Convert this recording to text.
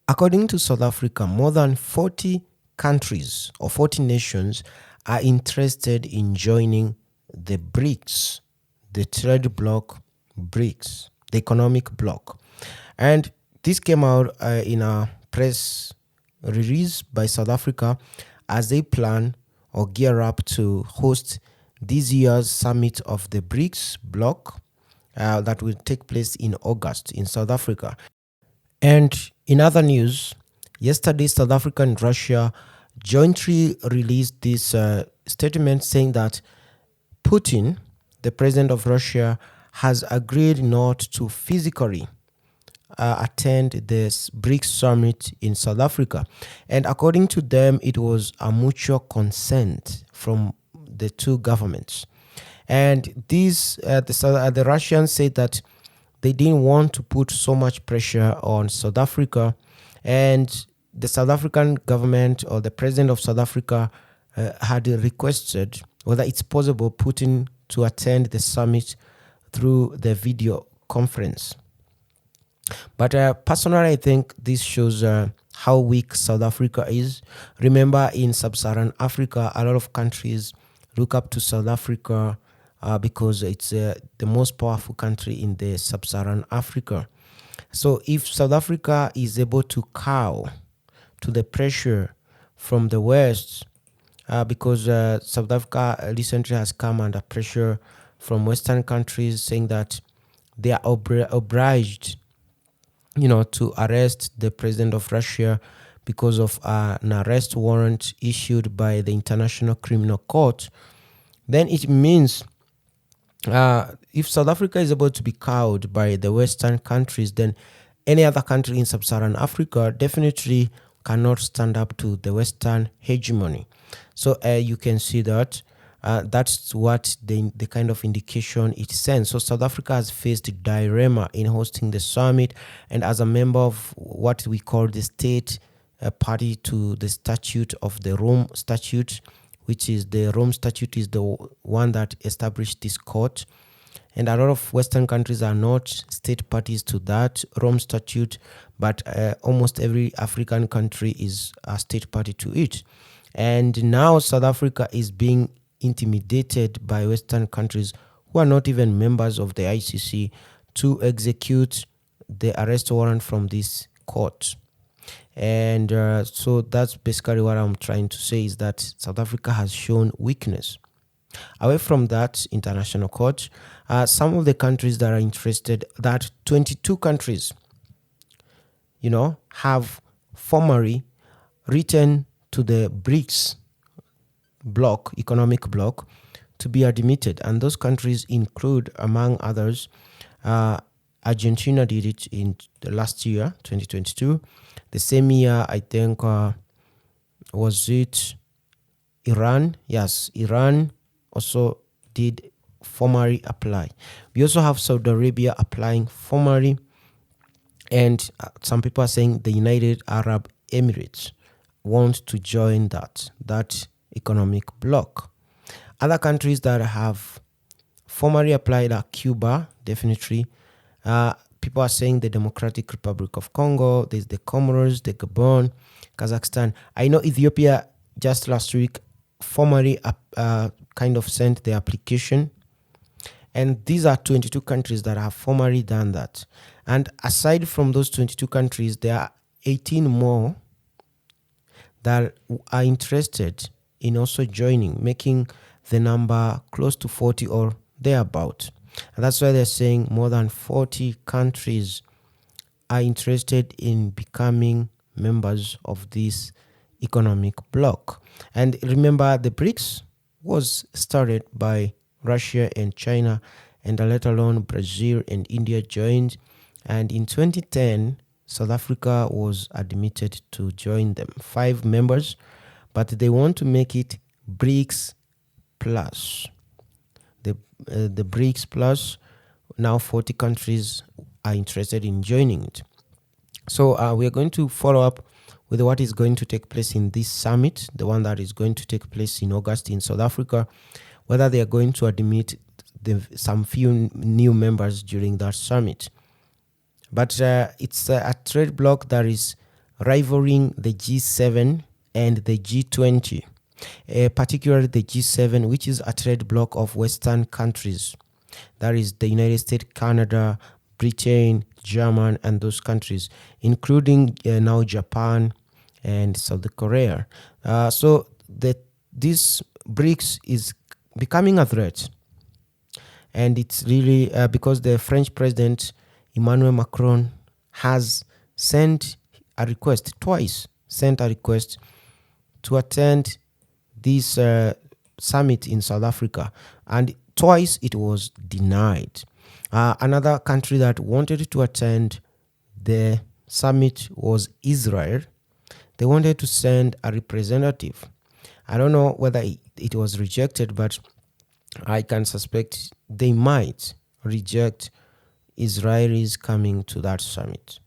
According to South Africa, more than 40 countries or 40 nations are interested in joining the BRICS, the trade bloc BRICS, the economic bloc. And this came out in a press release by South Africa as they plan or gear up to host this year's summit of the BRICS bloc that will take place in August in South Africa. And in other news, yesterday South Africa and Russia jointly released this statement saying that Putin, the president of Russia, has agreed not to physically attend this BRICS summit in South Africa. And according to them, it was a mutual consent from the two governments. And the Russians said that they didn't want to put so much pressure on South Africa, and the South African government or the president of South Africa had requested whether it's possible Putin to attend the summit through the video conference. But personally, I think this shows how weak South Africa is. Remember, in sub-Saharan Africa, a lot of countries look up to South Africa because it's the most powerful country in the sub-Saharan Africa. So if South Africa is able to cow to the pressure from the West, because South Africa recently has come under pressure from Western countries saying that they are obliged to arrest the president of Russia because of an arrest warrant issued by the International Criminal Court, then it means if South Africa is able to be cowed by the Western countries, then any other country in sub-Saharan Africa definitely cannot stand up to the Western hegemony. So you can see that that's what the kind of indication it sends. So South Africa has faced a dilemma in hosting the summit, and as a member of what we call the state party to the statute of the Rome Statute, which is the Rome Statute is the one that established this court. And a lot of Western countries are not state parties to that Rome Statute, but almost every African country is a state party to it. And now South Africa is being intimidated by Western countries who are not even members of the ICC to execute the arrest warrant from this court. And so that's basically what I'm trying to say, is that South Africa has shown weakness. Away from that international court, some of the countries that are interested, that 22 countries, have formally written to the BRICS bloc, economic bloc, to be admitted. And those countries include, among others, Argentina did it in the last year, 2022. The same year, I think, was it Iran? Yes, Iran also did formally apply. We also have Saudi Arabia applying formally, and some people are saying the United Arab Emirates want to join that economic bloc. Other countries that have formally applied are Cuba, definitely. People are saying the Democratic Republic of Congo, there's the Comoros, the Gabon, Kazakhstan. I know Ethiopia just last week formally kind of sent the application. And these are 22 countries that have formally done that. And aside from those 22 countries, there are 18 more that are interested in also joining, making the number close to 40 or thereabout. And that's why they're saying more than 40 countries are interested in becoming members of this economic bloc. And remember, the BRICS was started by Russia and China, and later on Brazil and India joined. And in 2010, South Africa was admitted to join them. 5 members, but they want to make it BRICS Plus. The BRICS Plus, now 40 countries are interested in joining it. So we are going to follow up with what is going to take place in this summit, the one that is going to take place in August in South Africa, whether they are going to admit some few new members during that summit. But it's a trade bloc that is rivaling the G7 and the G20, particularly the G7, which is a trade bloc of Western countries. That is the United States, Canada, Britain, Germany, and those countries, including now Japan and South Korea. So this BRICS is becoming a threat. And it's really because the French president, Emmanuel Macron, has sent a request, twice sent a request to attend this summit in South Africa. And twice it was denied. Another country that wanted to attend the summit was Israel. They wanted to send a representative. I don't know whether it was rejected, but I can suspect they might reject Israelis coming to that summit.